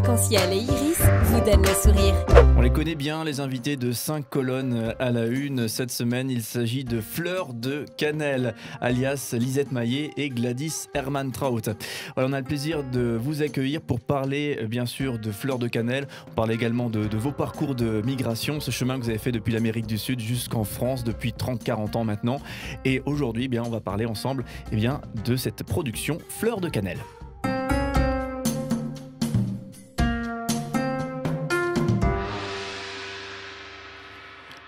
arc-en-ciel et iris vous donnent le sourire. On les connaît bien, les invités de 5 colonnes à la une. Cette semaine, il s'agit de Fleur de Cannelle, alias Lisette Maillet et Gladys Hermantraut. Voilà, on a le plaisir de vous accueillir pour parler, bien sûr, de Fleur de Cannelle. On parle également de vos parcours de migration, ce chemin que vous avez fait depuis l'Amérique du Sud jusqu'en France depuis 30-40 ans maintenant. Et aujourd'hui, on va parler ensemble de cette production Fleur de Cannelle.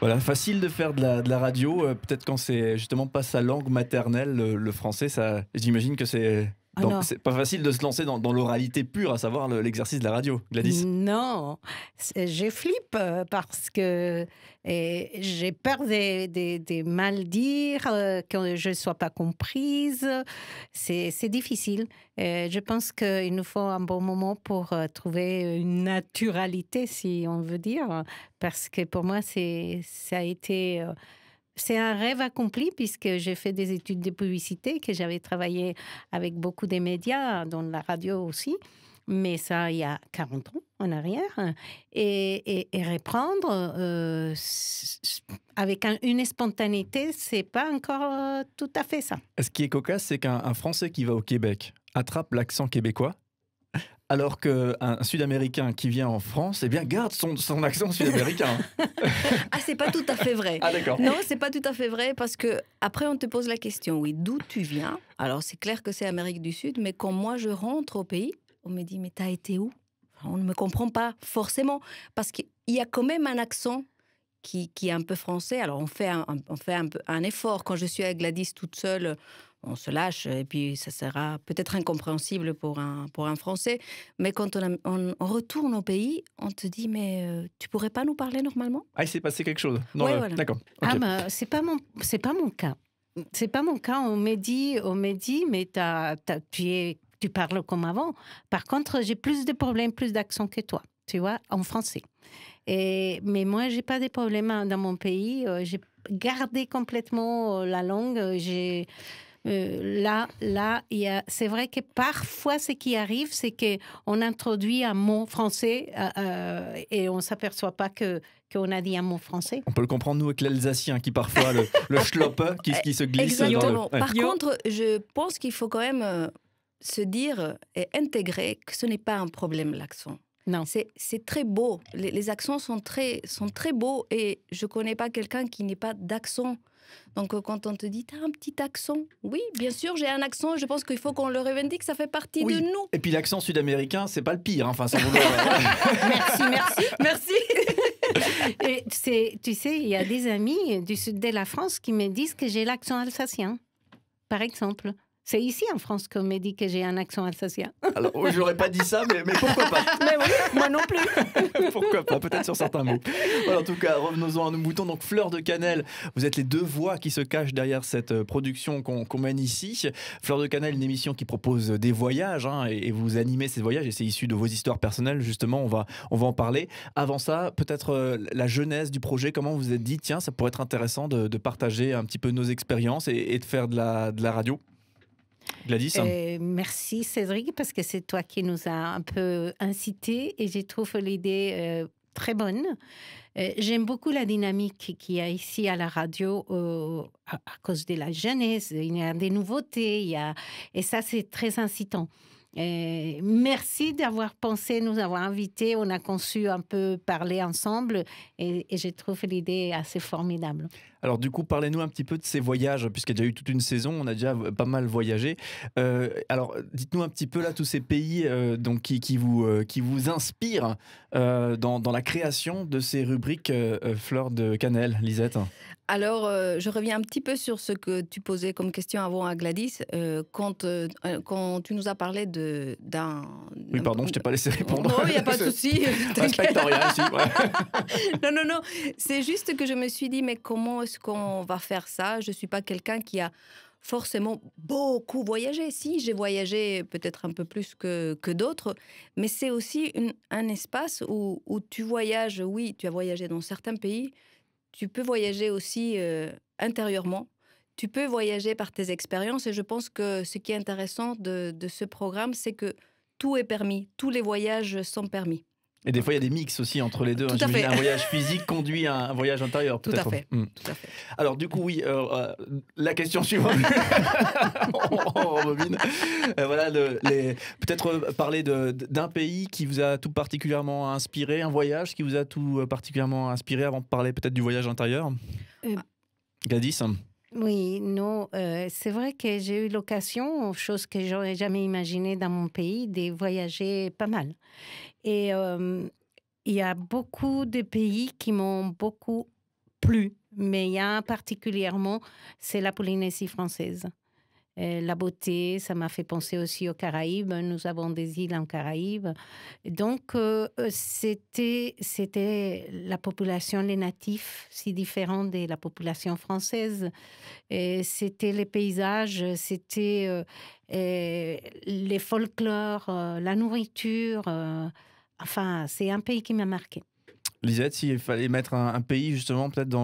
Voilà, facile de faire de la radio, peut-être quand c'est justement pas sa langue maternelle, le français, ça, j'imagine que c'est pas facile de se lancer dans l'oralité pure, à savoir l'exercice de la radio. Gladys? Non, je flippe parce que j'ai peur de mal dire, que je ne sois pas comprise. C'est difficile. Je pense qu'il nous faut un bon moment pour trouver une naturalité, si on veut dire, parce que pour moi, ça a été... C'est un rêve accompli puisque j'ai fait des études de publicité, que j'avais travaillé avec beaucoup de médias, dont la radio aussi, mais ça il y a 40 ans en arrière. Et reprendre avec une spontanéité, c'est pas encore tout à fait ça. Ce qui est cocasse, c'est qu'un Français qui va au Québec attrape l'accent québécois, alors qu'un Sud-Américain qui vient en France, garde son accent sud-américain. Ah, c'est pas tout à fait vrai. Ah, d'accord. Non, c'est pas tout à fait vrai parce que après on te pose la question, oui, d'où tu viens? Alors c'est clair que c'est Amérique du Sud, mais quand moi je rentre au pays, on me dit, mais t'as été où? On ne me comprend pas forcément parce qu'il y a quand même un accent qui est un peu français. Alors on fait un effort. Quand je suis avec Gladys toute seule, on se lâche et puis ça sera peut-être incompréhensible pour un Français. Mais quand on retourne au pays, on te dit, mais tu pourrais pas nous parler normalement? Ah, il s'est passé quelque chose. Ouais, voilà. D'accord. Ah, Okay. c'est pas mon cas. C'est pas mon cas. On m'a dit, mais tu parles comme avant. Par contre, j'ai plus de problèmes, plus d'accent que toi, tu vois, en français. Mais moi, j'ai pas de problèmes dans mon pays. J'ai gardé complètement la langue. C'est vrai que parfois, ce qui arrive, c'est qu'on introduit un mot français et on ne s'aperçoit pas qu'on a dit un mot français. On peut le comprendre, nous, avec l'alsacien, qui parfois, le schloppe, qui se glisse. Exactement. Ouais. Par contre, je pense qu'il faut quand même se dire et intégrer que ce n'est pas un problème, l'accent. Non. C'est très beau. Les accents sont très beaux et je ne connais pas quelqu'un qui n'ait pas d'accent. Donc, quand on te dit, t'as un petit accent, oui, bien sûr, j'ai un accent. Je pense qu'il faut qu'on le revendique, ça fait partie de nous. Et puis l'accent sud-américain, c'est pas le pire. Enfin, ça vous Merci. Et tu sais, il y a des amis du sud de la France qui me disent que j'ai l'accent alsacien, par exemple. C'est ici en France qu'on me dit que j'ai un accent alsacien. Alors, j'aurais pas dit ça, mais pourquoi pas? Mais oui, moi non plus. Pourquoi pas, peut-être sur certains mots. Voilà, en tout cas, revenons-en à nos moutons. Donc, Fleur de Cannelle, vous êtes les deux voix qui se cachent derrière cette production qu'on mène ici. Fleur de Cannelle, une émission qui propose des voyages, et vous animez ces voyages, et c'est issu de vos histoires personnelles, justement, on va en parler. Avant ça, peut-être la genèse du projet, comment vous vous êtes dit, tiens, ça pourrait être intéressant de partager un petit peu nos expériences et de faire de la radio. Gladys? Merci Cédric, parce que c'est toi qui nous a un peu incité et je trouve l'idée très bonne. J'aime beaucoup la dynamique qu'il y a ici à la radio à cause de la jeunesse, il y a des nouveautés, et ça c'est très incitant. Merci d'avoir pensé, nous avoir invités, on a conçu un peu parler ensemble et je trouve l'idée assez formidable. Alors du coup, parlez-nous un petit peu de ces voyages, puisqu'il y a déjà eu toute une saison, on a déjà pas mal voyagé. Alors dites-nous un petit peu là tous ces pays donc qui vous inspirent dans la création de ces rubriques Fleur de Cannelle, Lisette. Alors, je reviens un petit peu sur ce que tu posais comme question avant à Gladys. Quand tu nous as parlé d'un... Oui, pardon, je t'ai pas laissé répondre. Non, il n'y a pas de souci. Respecte rien ici. Ouais. Non. C'est juste que je me suis dit, mais comment est-ce qu'on va faire ça? Je ne suis pas quelqu'un qui a forcément beaucoup voyagé. Si, j'ai voyagé peut-être un peu plus que d'autres, mais c'est aussi un espace où tu voyages. Oui, tu as voyagé dans certains pays. Tu peux voyager aussi intérieurement. Tu peux voyager par tes expériences. Et je pense que ce qui est intéressant de ce programme, c'est que tout est permis. Tous les voyages sont permis. Et des fois, il y a des mix aussi entre les deux. Tout à J'imagine fait. Un voyage physique conduit à un voyage intérieur, Tout à peut-être. fait. Tout à fait. Alors, du coup, oui, la question suivante. On rebobine. Voilà, peut-être parler d'un pays qui vous a tout particulièrement inspiré, un voyage qui vous a tout particulièrement inspiré avant de parler peut-être du voyage intérieur. Euh, Gladys. Oui, non, c'est vrai que j'ai eu l'occasion, chose que j'aurais jamais imaginée dans mon pays, de voyager pas mal. Et il y a beaucoup de pays qui m'ont beaucoup plu, mais il y a un particulièrement, c'est la Polynésie française. La beauté, ça m'a fait penser aussi aux Caraïbes. Nous avons des îles en Caraïbes. Donc, c'était la population, les natifs, si différents de la population française. Et c'était les paysages, c'était les folklores, la nourriture. Enfin, c'est un pays qui m'a marqué. Lisette, s'il fallait mettre un pays justement peut-être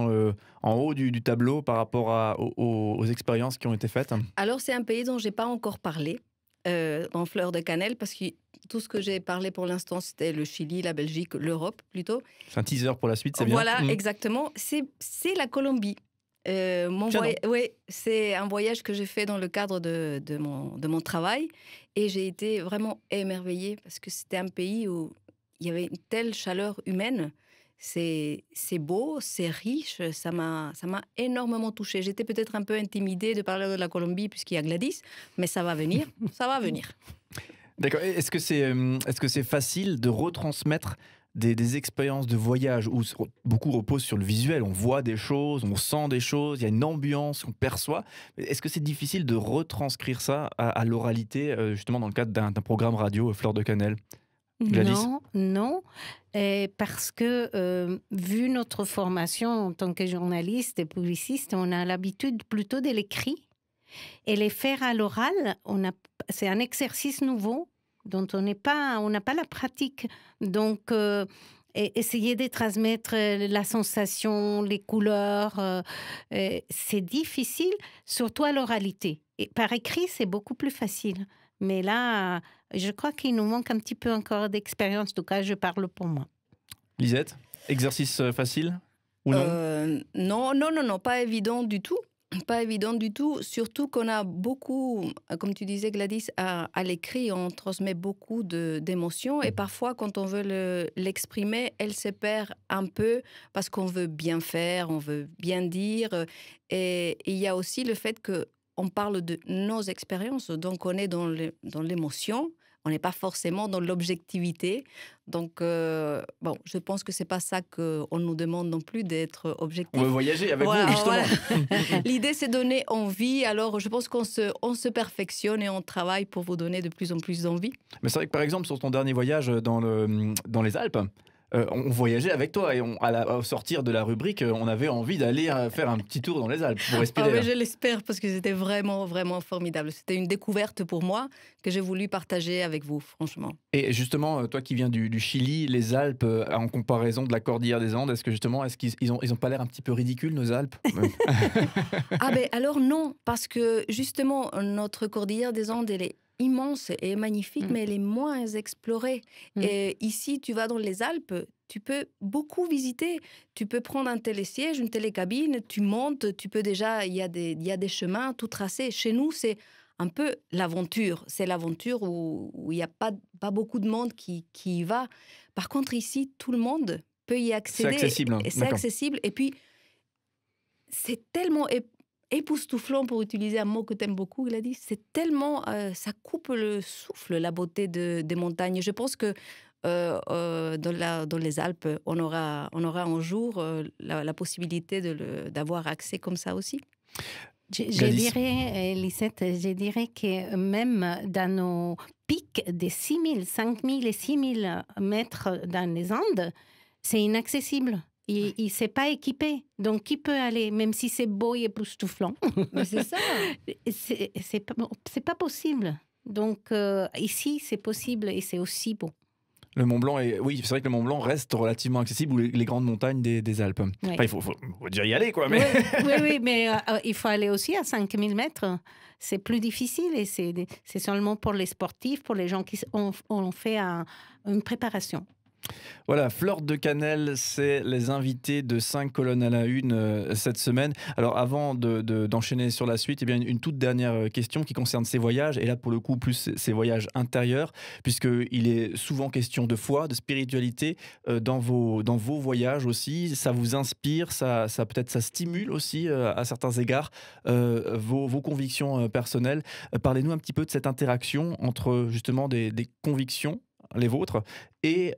en haut du tableau par rapport aux expériences qui ont été faites. Alors, c'est un pays dont je n'ai pas encore parlé, en fleur de cannelle, parce que tout ce que j'ai parlé pour l'instant, c'était le Chili, la Belgique, l'Europe plutôt. C'est un teaser pour la suite, c'est bien. Voilà, exactement. C'est la Colombie. Ouais, c'est un voyage que j'ai fait dans le cadre de mon travail et j'ai été vraiment émerveillée parce que c'était un pays où il y avait une telle chaleur humaine. C'est beau, c'est riche, ça m'a énormément touchée. J'étais peut-être un peu intimidée de parler de la Colombie puisqu'il y a Gladys, mais ça va venir, ça va venir. D'accord. Est-ce que c'est facile de retransmettre des expériences de voyage où beaucoup reposent sur le visuel, on voit des choses, on sent des choses, il y a une ambiance qu'on perçoit. Est-ce que c'est difficile de retranscrire ça à l'oralité, justement dans le cadre d'un programme radio Fleur de Cannelle? Gladys? Non, parce que vu notre formation en tant que journaliste et publiciste, on a l'habitude plutôt de l'écrit et les faire à l'oral, c'est un exercice nouveau dont on n'a pas la pratique. Donc, essayer de transmettre la sensation, les couleurs, c'est difficile, surtout à l'oralité. Et par écrit, c'est beaucoup plus facile. Mais là, je crois qu'il nous manque un petit peu encore d'expérience. En tout cas, je parle pour moi. Lisette, exercice facile ou non? Non, pas évident du tout. Pas évident du tout, surtout qu'on a beaucoup, comme tu disais Gladys, à l'écrit, on transmet beaucoup d'émotions et parfois quand on veut l'exprimer, elle se perd un peu parce qu'on veut bien faire, on veut bien dire et il y a aussi le fait qu'on parle de nos expériences, donc on est dans l'émotion. On n'est pas forcément dans l'objectivité. Donc, je pense que ce n'est pas ça qu'on nous demande non plus, d'être objectif. On veut voyager avec vous, justement. Voilà. L'idée, c'est donner envie. Alors, je pense qu'on se perfectionne et on travaille pour vous donner de plus en plus d'envie. Mais c'est vrai que, par exemple, sur ton dernier voyage dans les Alpes, on voyageait avec toi et au sortir de la rubrique, on avait envie d'aller faire un petit tour dans les Alpes pour respirer. Mais je l'espère parce que c'était vraiment, vraiment formidable. C'était une découverte pour moi que j'ai voulu partager avec vous, franchement. Et justement, toi qui viens du Chili, les Alpes, en comparaison de la Cordillère des Andes, est-ce qu'ils ont pas l'air un petit peu ridicules, nos Alpes? Alors non, parce que justement, notre Cordillère des Andes, elle est immense et magnifique, mais elle est moins explorée. Et ici, tu vas dans les Alpes, tu peux beaucoup visiter. Tu peux prendre un télésiège, une télécabine, tu montes, tu peux déjà, il y a des chemins tout tracés. Chez nous, c'est un peu l'aventure. C'est l'aventure où il n'y a pas beaucoup de monde qui y va. Par contre, ici, tout le monde peut y accéder. C'est accessible. C'est accessible. Et puis, c'est tellement époustouflant, pour utiliser un mot que tu aimes beaucoup, Gladys. C'est tellement... ça coupe le souffle, la beauté des montagnes. Je pense que dans les Alpes, on aura un jour la possibilité d'avoir accès comme ça aussi. Je dirais, Lisette, que même dans nos pics des 6 000, 5 000 et 6 000 mètres dans les Andes, c'est inaccessible. Il ne s'est pas équipé. Donc, qui peut aller, même si c'est beau et époustouflant? Mais c'est ça. C'est pas possible. Donc, ici, c'est possible et c'est aussi beau. Le Mont Blanc, oui, c'est vrai que le Mont Blanc reste relativement accessible, ou les grandes montagnes des Alpes. Oui. Enfin, il faut déjà y aller, quoi. Mais... Oui, mais il faut aller aussi à 5000 mètres. C'est plus difficile et c'est seulement pour les sportifs, pour les gens qui ont fait une préparation. Voilà, Fleur de Cannelle, c'est les invités de 5 colonnes à la une cette semaine. Alors avant d'enchaîner sur la suite, eh bien, une toute dernière question qui concerne ces voyages, et là pour le coup plus ces voyages intérieurs, puisqu'il est souvent question de foi, de spiritualité dans vos voyages aussi. Ça vous inspire, ça peut-être ça stimule aussi à certains égards vos convictions personnelles. Parlez-nous un petit peu de cette interaction entre justement des convictions, les vôtres, et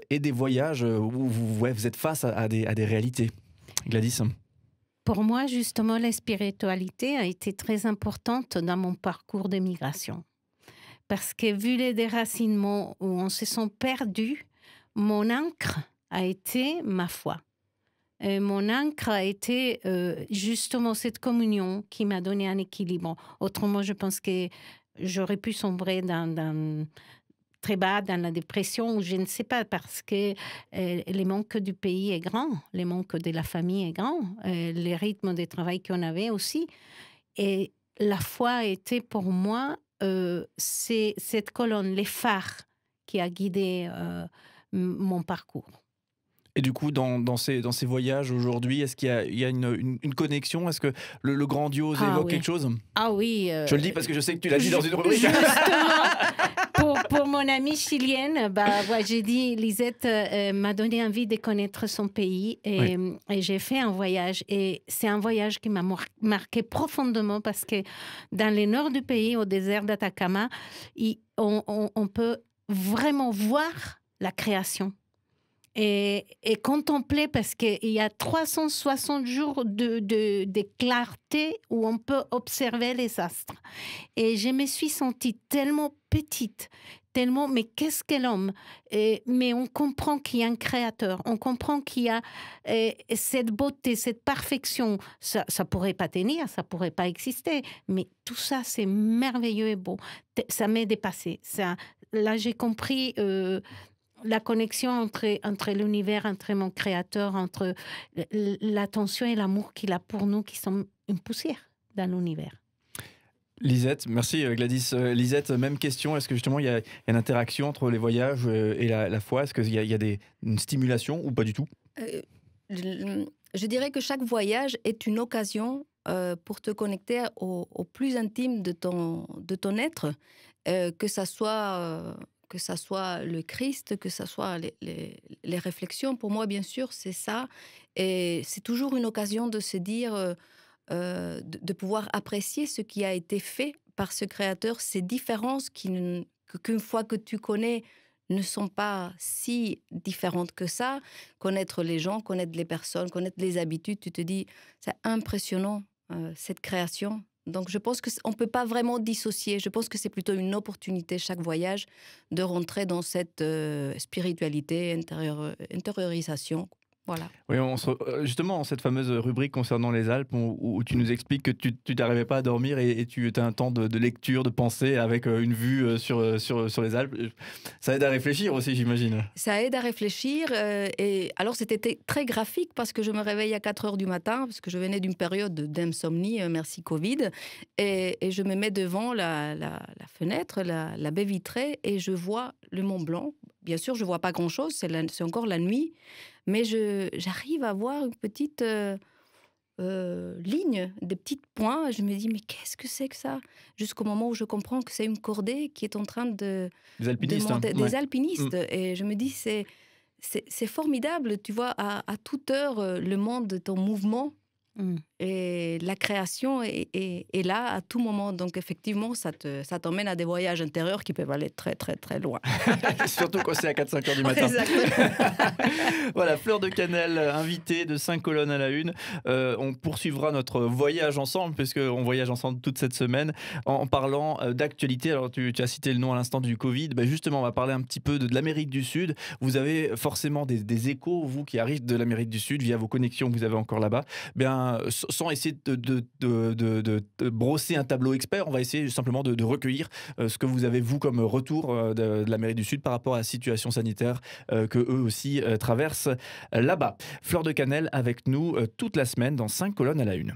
des voyages où vous êtes face à des réalités. Gladys? Pour moi, justement, la spiritualité a été très importante dans mon parcours de migration. Parce que vu les déracinements où on se sent perdu, mon ancre a été ma foi. Mon ancre a été justement cette communion qui m'a donné un équilibre. Autrement, je pense que j'aurais pu sombrer très bas dans la dépression, je ne sais pas, parce que le manque du pays est grand, le manque de la famille est grand, le rythme de travail qu'on avait aussi. Et la foi était pour moi, c'est cette colonne, les phares qui a guidé mon parcours. Et du coup, dans ces voyages aujourd'hui, est-ce qu'il y a une connexion? Est-ce que le grandiose évoque quelque chose? Ah oui. Je le dis parce que je sais que tu l'as dit dans une rubrique. Justement, pour mon amie chilienne, j'ai dit, Lisette m'a donné envie de connaître son pays et j'ai fait un voyage. Et c'est un voyage qui m'a marqué profondément parce que dans le nord du pays, au désert d'Atacama, on peut vraiment voir la création. Et contempler, parce qu'il y a 360 jours de clarté où on peut observer les astres. Et je me suis sentie tellement petite, tellement, mais qu'est-ce qu'est l'homme? Mais on comprend qu'il y a un créateur, on comprend qu'il y a cette beauté, cette perfection. Ça ne pourrait pas tenir, ça ne pourrait pas exister, mais tout ça, c'est merveilleux et beau. Ça m'est dépassé. Là, j'ai compris... la connexion entre l'univers, entre mon créateur, entre l'attention et l'amour qu'il a pour nous, qui sont une poussière dans l'univers. Lisette, merci Gladys. Lisette, même question, est-ce que justement il y a une interaction entre les voyages et la foi? Est-ce qu'il y a une stimulation ou pas du tout? Je dirais que chaque voyage est une occasion pour te connecter au plus intime de ton être, que ça soit le Christ, que ça soit les réflexions. Pour moi, bien sûr, c'est ça. Et c'est toujours une occasion de se dire, de pouvoir apprécier ce qui a été fait par ce créateur, ces différences qu'une fois que tu connais, ne sont pas si différentes que ça. Connaître les gens, connaître les personnes, connaître les habitudes, tu te dis, c'est impressionnant, cette création. Donc, je pense qu'on ne peut pas vraiment dissocier. Je pense que c'est plutôt une opportunité, chaque voyage, de rentrer dans cette spiritualité, intériorisation. Voilà. Oui, justement, cette fameuse rubrique concernant les Alpes, où tu nous expliques que tu n'arrivais pas à dormir et tu as un temps de lecture, de pensée avec une vue sur les Alpes. Ça aide à réfléchir aussi, j'imagine. Ça aide à réfléchir. Et alors, c'était très graphique parce que je me réveille à 4 heures du matin, parce que je venais d'une période d'insomnie, merci Covid. Et je me mets devant la fenêtre, la baie vitrée, et je vois le Mont Blanc. Bien sûr, je ne vois pas grand-chose, c'est encore la nuit. Mais j'arrive à voir une petite ligne, des petits points. Je me dis, mais qu'est-ce que c'est que ça? Jusqu'au moment où je comprends que c'est une cordée qui est en train de monter. Des alpinistes. Et je me dis, c'est formidable. Tu vois, à toute heure, le monde est en mouvement. Et la création est là à tout moment. Donc, effectivement, ça t'emmène à des voyages intérieurs qui peuvent aller très, très, très loin. Surtout quand c'est à 4-5 heures du matin. Voilà, Fleur de Cannelle, invitée de 5 colonnes à la une. On poursuivra notre voyage ensemble, puisqu'on voyage ensemble toute cette semaine, en parlant d'actualité. Alors, tu as cité le nom à l'instant du Covid. Justement, on va parler un petit peu de l'Amérique du Sud. Vous avez forcément des échos, vous qui arrivent de l'Amérique du Sud, via vos connexions que vous avez encore là-bas. sans essayer de brosser un tableau expert, on va essayer simplement de recueillir ce que vous avez, vous, comme retour de l'Amérique du Sud par rapport à la situation sanitaire que eux aussi traversent là-bas. Fleur de Cannelle avec nous toute la semaine dans 5 colonnes à la une.